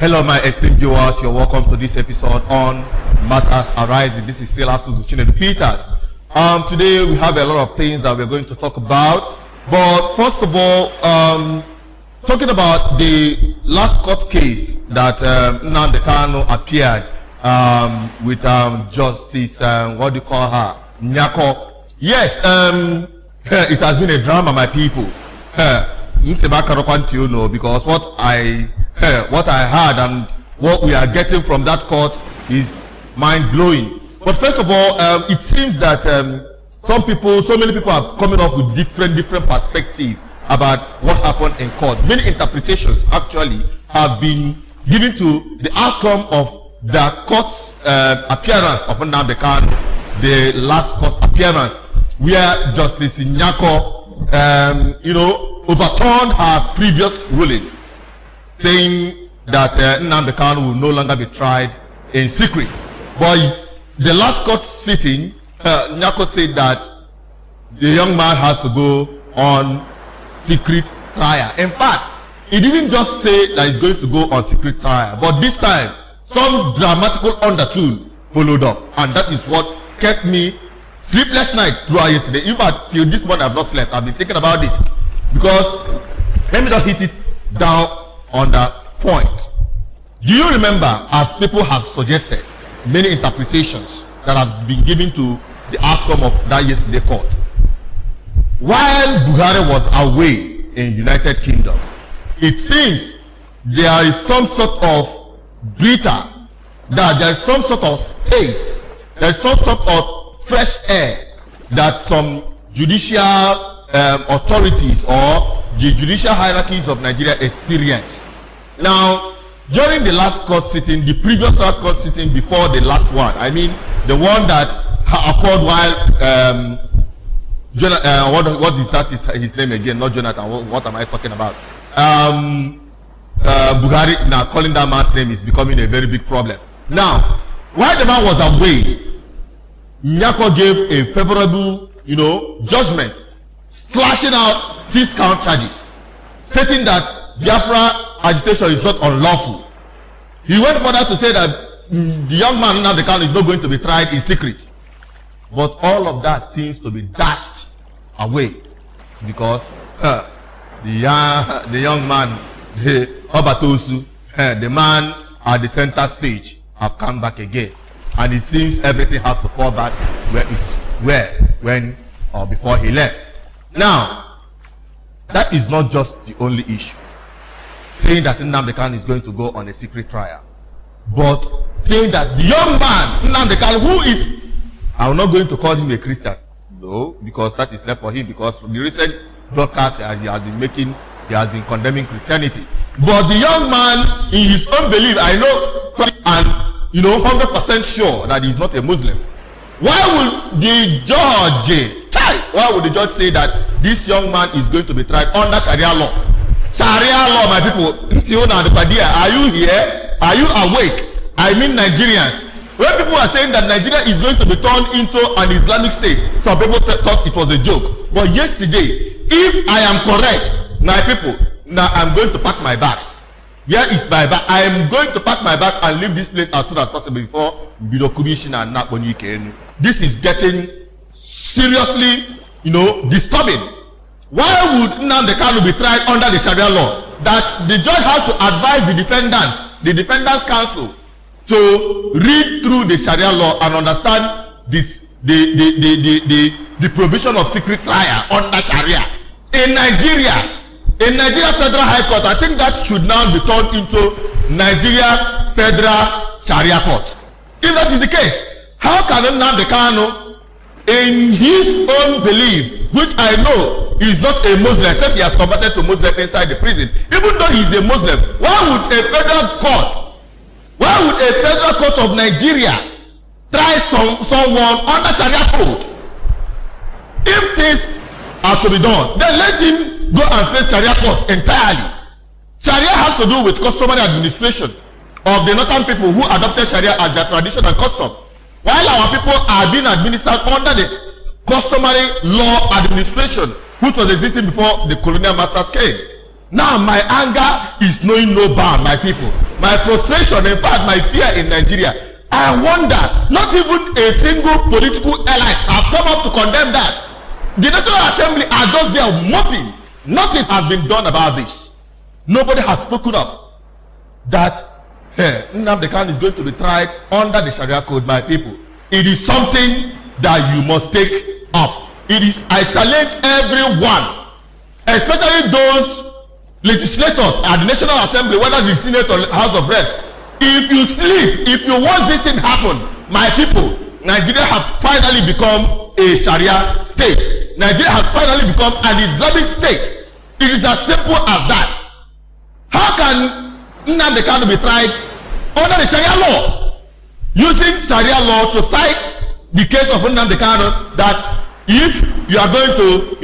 Hello, my esteemed viewers. You're welcome to this episode on Matters Arising. This is still Asuzu Peters. Today we have a lot of things that we're going to talk about. But first of all, talking about the last court case that Nnamdi Kanu appeared with Justice, what do you call her? Nyako. Yes, it has been a drama, my people. Because what I heard and what we are getting from that court is mind-blowing. But first of all, it seems that so many people are coming up with different perspectives about what happened in court. Many interpretations actually have been given to the outcome of the court's appearance of Nnamdi Kanu, the last court appearance, where Justice Nyako, overturned her previous ruling, saying that Nnamdi Kanu will no longer be tried in secret. But the last court sitting, Nyako said that the young man has to go on secret trial. In fact, he didn't just say that he's going to go on secret trial, but this time some dramatical undertone followed up, and that is what kept me sleepless nights throughout yesterday. In fact, till this morning I've not slept. I've been thinking about this because let me just hit it down on the point. Do you remember, as people have suggested, many interpretations that have been given to the outcome of that yesterday court? While Buhari was away in United Kingdom, it seems there is some sort of breather, that there is some sort of space, there is some sort of fresh air that some judicial authorities or the judicial hierarchies of Nigeria experienced. Now, during the last court sitting, the previous last court sitting before the last one, I mean the one that occurred while what is that his name again? Not Jonathan. What am I talking about? Buhari. Now calling that man's name is becoming a very big problem. Now, while the man was away, Nyako gave a favorable, judgment, slashing out 6 count charges, stating that Biafra agitation is not unlawful. He went further to say that the young man Nnamdi Kanu is not going to be tried in secret. But all of that seems to be dashed away because the young man, Obatosu, the man at the center stage, have come back again. And it seems everything has to fall back before he left. Now, that is not just the only issue, saying that Nnamdi Kanu is going to go on a secret trial, but saying that the young man Nnamdi Kanu, who is, I'm not going to call him a Christian, no, because that is left for him, because from the recent broadcast he has been condemning Christianity. But the young man, in his own belief, I know, and 100% sure that he's not a Muslim. Why would the judge say that this young man is going to be tried under Sharia law? Sharia law, my people. Are you here? Are you awake? I mean Nigerians. When people are saying that Nigeria is going to be turned into an Islamic state, some people thought it was a joke. But yesterday, if I am correct, my people, now I'm going to pack my bags. Where is my bag? I am going to pack my bag and leave this place as soon as possible before Bidokubishi and Nakbonyi. This is getting seriously, disturbing. Why would Nnamdi Kanu be tried under the Sharia law? That the judge has to advise the defendant's counsel, to read through the Sharia law and understand this, the provision of secret trial under Sharia in Nigeria. In Nigeria Federal High Court, I think that should now be turned into Nigeria Federal Sharia Court. If that is the case, how can Nnamdi Kanu, in his own belief, which I know is not a Muslim, except he has converted to Muslim inside the prison, even though he is a Muslim, why would a federal court of Nigeria try someone under Sharia code? If things are to be done, then let him go and face Sharia court entirely. Sharia has to do with customary administration of the northern people who adopted Sharia as their tradition and custom, while our people are being administered under the customary law administration which was existing before the colonial masters came. Now my anger is knowing no bound, my people. my frustration, in fact, my fear in Nigeria. I wonder, not even a single political elite have come up to condemn that. The National Assembly are just there moping. Nothing has been done about this. Nobody has spoken up that Nnamdi Kanu is going to be tried under the Sharia code, my people. It is something that you must take up. I challenge everyone, especially those legislators at the National Assembly, whether the Senate or House of Reps. If you sleep, if you want this thing happen, my people, Nigeria has finally become a Sharia state. Nigeria has finally become an Islamic state. It is as simple as that. How can Nnamdi Kanu be tried under the Sharia law? Using Sharia law to cite the case of Nnamdi Kanu, that if you are going to,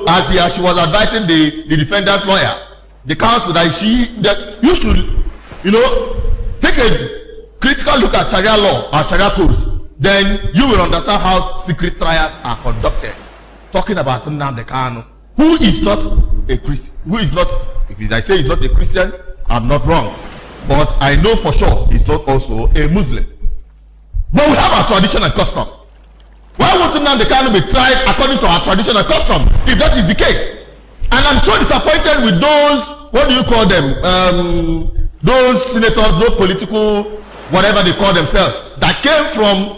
as she was advising the defendant lawyer, the counsel, that you should, take a critical look at Sharia law or Sharia codes, then you will understand how secret trials are conducted. Talking about Nnamdi Kanu, who is not a Christian, if I say he's not a Christian, I'm not wrong. But I know for sure he's not also a Muslim. But we have our tradition and custom. Why would Nnamdi Kanu be tried according to our tradition and custom, if that is the case? And I'm so disappointed with those, what do you call them? Those senators, those political, whatever they call themselves, that came from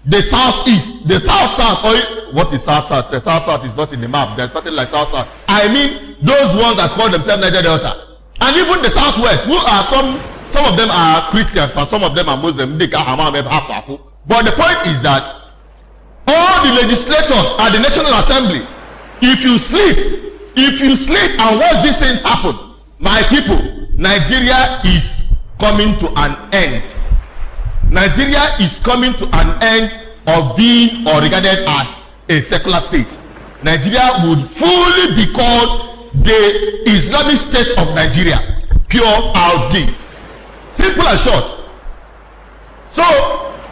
the southeast, the south-south, or what is south-south? The south-south is not in the map. There's nothing like south-south. I mean, those ones that call themselves Niger Delta. And even the southwest, who are some of them are Christians, and some of them are Muslims. But the point is that all the legislators at the National Assembly, if you sleep and watch this thing happen, my people, Nigeria is coming to an end. Nigeria is coming to an end of being or regarded as a secular state. Nigeria would fully be called the Islamic State of Nigeria, pure RD. Simple and short. So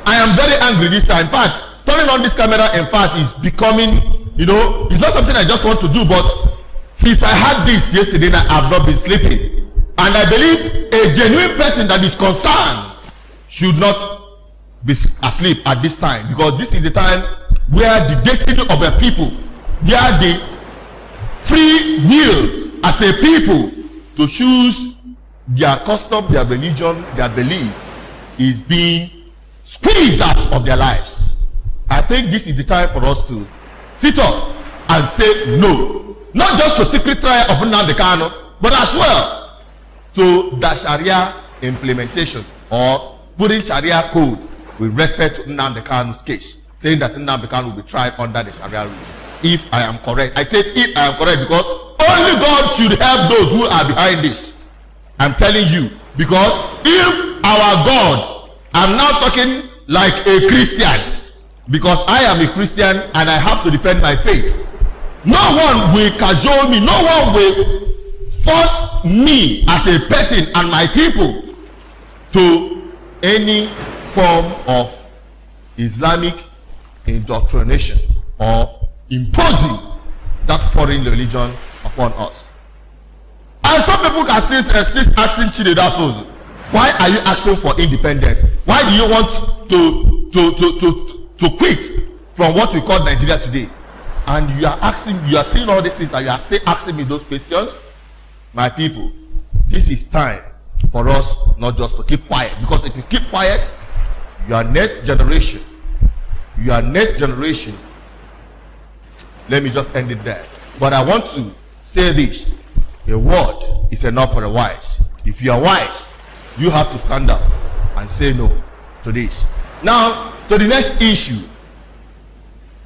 I am very angry this time. In fact, turning on this camera, in fact, is becoming, it's not something I just want to do, but since I had this yesterday, I have not been sleeping. And I believe a genuine person that is concerned should not be asleep at this time, because this is the time where the destiny of a people, where the free will as a people to choose their custom, their religion, their belief is being squeezed out of their lives. I think this is the time for us to sit up and say no, not just to secret trial of Nnamdi Kanu, but as well to the Sharia implementation, or putting Sharia code with respect to Nnamdi Kanu's case, saying that Nnamdi Kanu will be tried under the Sharia rule. If I am correct, I said if I am correct, because only God should help those who are behind this. I'm telling you, because if our God, I'm now talking like a Christian, because I am a Christian and I have to defend my faith. No one will cajole me, no one will force me as a person and my people to any form of Islamic indoctrination or imposing that foreign religion upon us. And some people can still asking Chinedu Sozu, why are you asking for independence? Why do you want to quit from what we call Nigeria today? And you are saying all these things and you are still asking me those questions? My people, this is time for us not just to keep quiet, because if you keep quiet, your next generation, let me just end it there. But I want to say this: a word is enough for the wise. If you are wise, you have to stand up and say no to this. Now, to the next issue,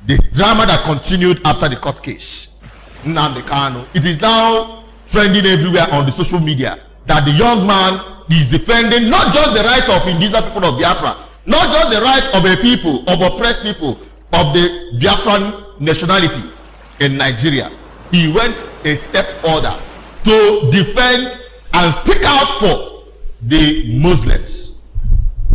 the drama that continued after the court case, Nnamdi Kanu. It is now trending everywhere on the social media that the young man is defending not just the right of indigenous people of Biafra, not just the right of a people, of oppressed people, of the Biafran nationality in Nigeria. He went a step further to defend and speak out for the Muslims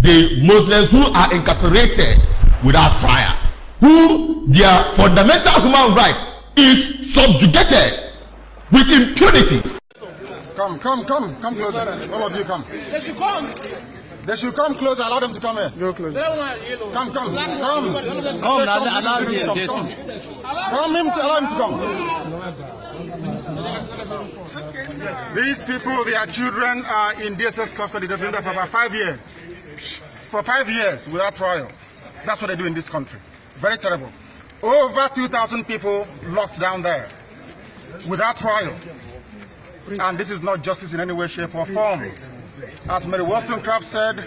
who are incarcerated without trial, who their fundamental human right is subjugated with impunity. Come closer. All of you come. They should come. They should come closer. Allow them to come in. Go closer. Come. Come, Allow him to come. These people, their children are in DSS custody. They've been there for about 5 years. For 5 years without trial. That's what they do in this country. Very terrible. Over 2,000 people locked down there without trial. And this is not justice in any way, shape, or form. As Mary Wollstonecraft said,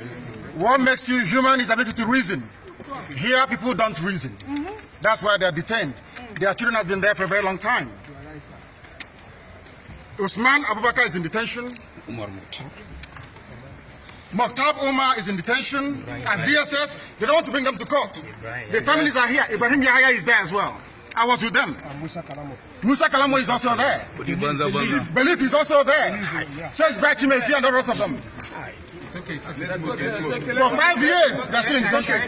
what makes you human is ability to reason. Here, people don't reason. That's why they're detained. Their children have been there for a very long time. Usman Abubakar is in detention. Mokhtar Umar is in detention. At DSS, they don't want to bring them to court. The families are here. Ibrahim Yahya is there as well. I was with them. Musa Kalamo is also there. Belief is also there. Says Bachimesi and the rest of them. For 5 years, they're still in detention.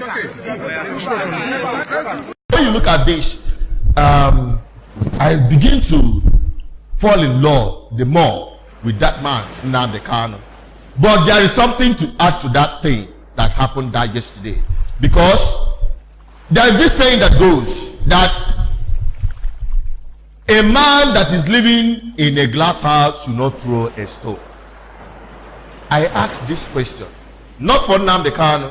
When you look at this, I begin to fall in love the more with that man, Nnamdi Kanu. But there is something to add to that thing that happened that yesterday. Because there is this saying that goes that a man that is living in a glass house should not throw a stone. I ask this question, not for Nnamdi Kanu,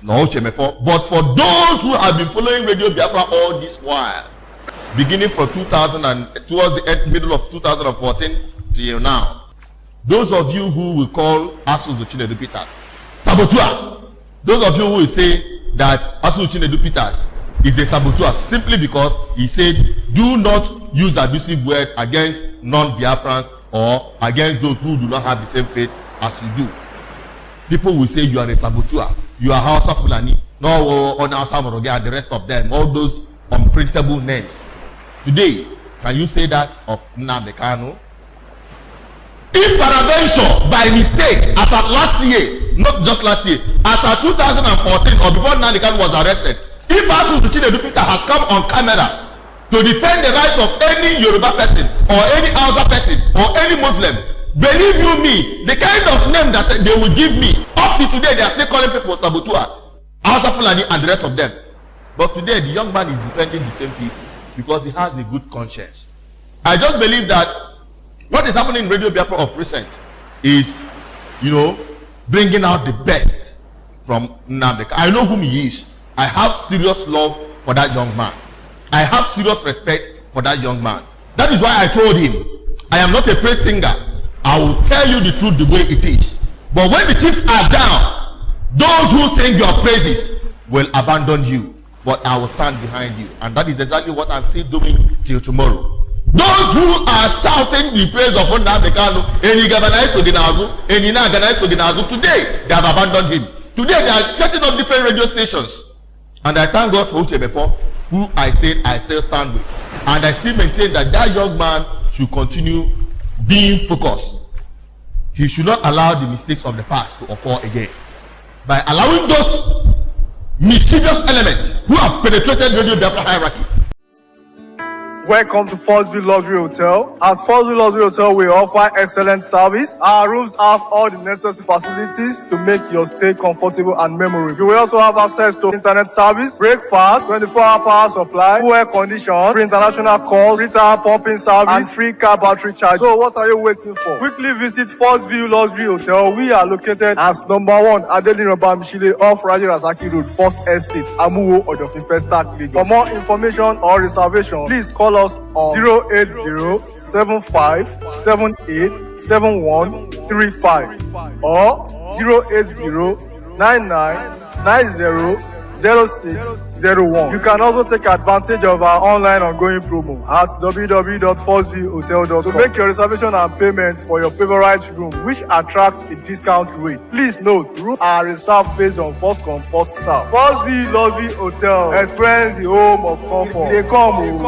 no Chemefo, but for those who have been following Radio Biafra all this while, beginning from 2000 and towards the middle of 2014 till now. Those of you who will call Asu Chinedu Peters saboteur, those of you who will say that Asu Chinedu Peters is a saboteur simply because he said do not use abusive words against non-Biafrans or against those who do not have the same faith as you do. People will say you are a saboteur, you are Hausa Fulani, no on Hausa Moroge and the rest of them, all those unprintable names. Today, can you say that of Nnamdi Kanu? If peradventure by mistake as at last year, not just last year, as at 2014 or before Nnamdi Kanu was arrested, if Asu Chinedu Peters has come on camera to defend the rights of any Yoruba person or any Hausa person or any Muslim, believe you me, the kind of name that they will give me, up to today they are still calling people saboteur, Hausa Fulani and the rest of them. But today the young man is defending the same people because he has a good conscience. I just believe that what is happening in Radio Biafra of recent is, bringing out the best from Nnamdi Kanu. I know whom he is. I have serious love for that young man. I have serious respect for that young man. That is why I told him, I am not a praise singer. I will tell you the truth the way it is. But when the chips are down, those who sing your praises will abandon you. But I will stand behind you. And that is exactly what I'm still doing till tomorrow. Those who are shouting the praise of Nnamdi Kanu, today they have abandoned him. Today they are setting up different radio stations. And I thank God for Uchemefo, who I said I still stand with. And I still maintain that that young man should continue being focused. He should not allow the mistakes of the past to occur again. By allowing those mischievous elements who have penetrated Radio Biafra hierarchy. Welcome to First View Luxury Hotel. At First View Luxury Hotel, we offer excellent service. Our rooms have all the necessary facilities to make your stay comfortable and memorable. You will also have access to internet service, breakfast, 24-hour power supply, full air condition, free international calls, free tire pumping service, and free car battery charge. So what are you waiting for? Quickly visit First View Luxury Hotel. We are located at #1 Adeline Bamishile off Raji Rasaki Road, First Estate, Amuwo, Odofin Festac, Lagos. For more information or reservation, please call us on 08075787135 or 08099900601. You can also take advantage of our online ongoing promo at www.firstviewhotel.com to make your reservation and payment for your favorite room, which attracts a discount rate. Please note, rooms are reserved based on first come, first serve. First View Luxury Hotel. Experience the home of comfort. They come.